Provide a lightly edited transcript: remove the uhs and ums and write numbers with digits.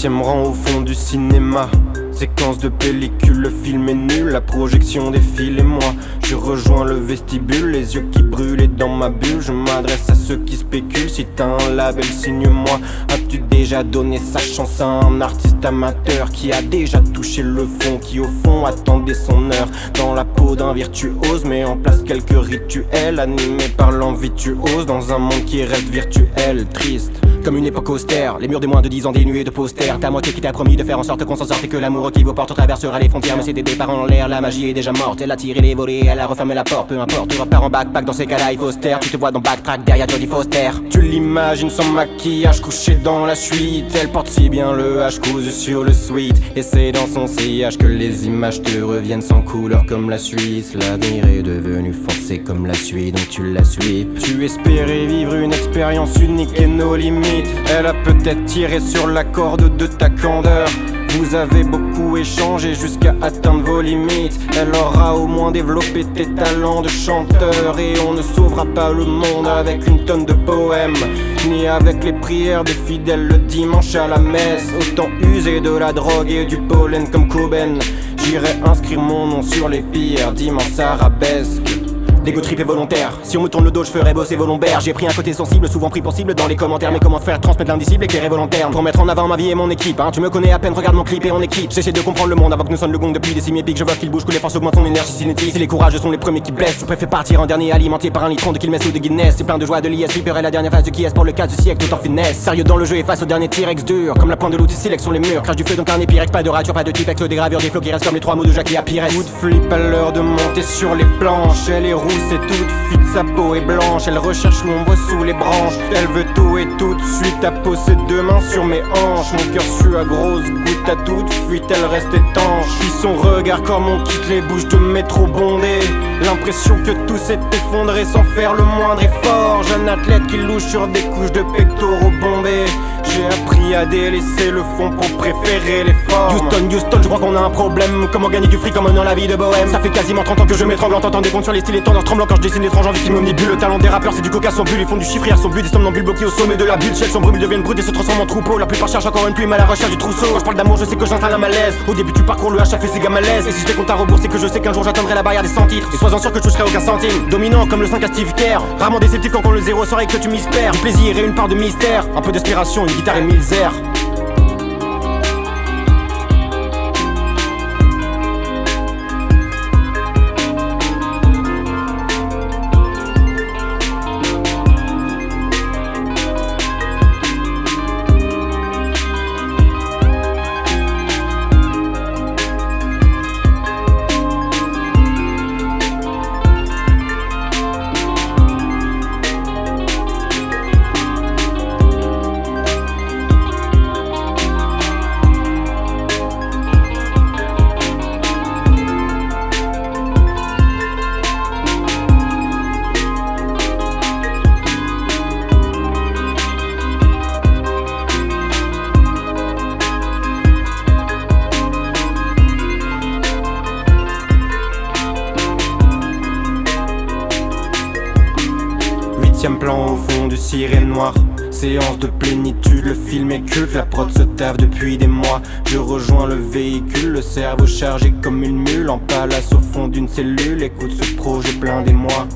8e rang au fond du cinéma. Séquence de pellicule, le film est nul, la projection défile et moi je rejoins le vestibule, les yeux qui brûlent et dans ma bulle. Je m'adresse à ceux qui spéculent, si t'as un label signe-moi. As-tu déjà donné sa chance à un artiste amateur qui a déjà touché le fond, qui au fond attendait son heure? Dans la peau d'un virtuose, met en place quelques rituels, animés par l'envie tu oses, dans un monde qui reste virtuel, triste comme une époque austère, les murs de moins de 10 ans dénués de posters. Ta moitié qui t'a promis de faire en sorte qu'on s'en sorte et que l'amour qui vous porte traversera les frontières. Mais c'était des parents en l'air, la magie est déjà morte. Elle a tiré les volets, elle a refermé la porte. Peu importe, tu repars en backpack, dans ces cas-là il faut se taire. Tu te vois dans Backtrack derrière Jodie Foster. Tu l'imagines sans maquillage, couché dans la suite. Elle porte si bien le H cousu sur le sweat. Et c'est dans son sillage que les images te reviennent sans couleur comme la Suisse. L'avenir est devenu foncé comme la suie, donc tu la suis. Tu espérais vivre une expérience unique et nos limites. Elle a peut-être tiré sur la corde de ta candeur. Vous avez beaucoup échangé jusqu'à atteindre vos limites. Elle aura au moins développé tes talents de chanteur. Et on ne sauvera pas le monde avec une tonne de poèmes, ni avec les prières des fidèles le dimanche à la messe. Autant user de la drogue et du pollen comme Coben. J'irai inscrire mon nom sur les pires d'immenses arabesques. L'ego trip est volontaire, si on me tourne le dos je ferai bosser vos lombaires. J'ai pris un côté sensible, souvent pris pour cible dans les commentaires. Mais comment faire transmettre l'indicible, éclairer volontaire pour mettre en avant ma vie et mon équipe, hein. Tu me connais à peine, regarde mon clip et on est quitte. J'essaie de comprendre le monde avant que nous sonne le gong depuis des simiers piques. Je vois qu'il bouge, que les forces augmentent son énergie cinétique. Si les courageux sont les premiers qui blessent, je préfère partir en dernier alimenté par un litron de Quilmes ou de Guinness. C'est plein de joie de l'IS, Reaper est la dernière phase de qui est pour le cas du siècle tout en finesse. Sérieux dans le jeu et face au dernier T-Rex dur, comme la pointe de l'outil silex sur les murs. Crash du feu donc un épirex, pas de rature, pas de type ex, des gravures, des flots qui restent comme les trois mots de Jackie à Pires. Coup de flip à l'heure de monter sur les planches. Elle est rousse et toute sa peau est blanche, elle recherche l'ombre sous les branches. Elle veut tout et tout de suite, à poser deux mains sur mes hanches. Mon cœur sue à grosses gouttes, à toute fuite, elle reste étanche. Puis son regard comme on quitte les bouches de métro bondées. L'impression que tout s'est effondré sans faire le moindre effort. Jeune athlète qui louche sur des couches de pectoraux bombés. J'ai appris à délaisser le fond pour préférer les formes. Houston, je crois qu'on a un problème. Comment gagner du fric en menant la vie de bohème? Ça fait quasiment 30 ans que je m'étrangle en tentant des comptes sur les styles et tendances tremblant quand je dessine l'étrange envie qui m'omnibule. Le talent des rappeurs c'est du coca sans bulle, ils font du chiffre, sont but, des somnambules bloqués au sommet de la bulle. Elles sont brumes, ils deviennent brutes et se transforment en troupeau. La plupart cherchent encore une plume à la recherche du trousseau. Quand je parle d'amour je sais que j'installe un malaise. Au début tu parcours le H, ça fait ses gammes malaise. Et si je décompte à rebours c'est que je sais qu'un jour j'atteindrai la barrière des 100 titres. Et sois-en sûr que je toucherai aucun centime. Dominant comme le 5 à Steve Kerr, rarement déceptif quand le zéro serait que tu m'espères. Du plaisir et une part de mystère, un peu d'inspiration, une guitare et 1000 airs. Plan au fond du sirène noir. Séance de plénitude, le film est culte. La prod se taffe depuis des mois. Je rejoins le véhicule, le cerveau chargé comme une mule. En palace au fond d'une cellule, écoute ce projet plein des mois.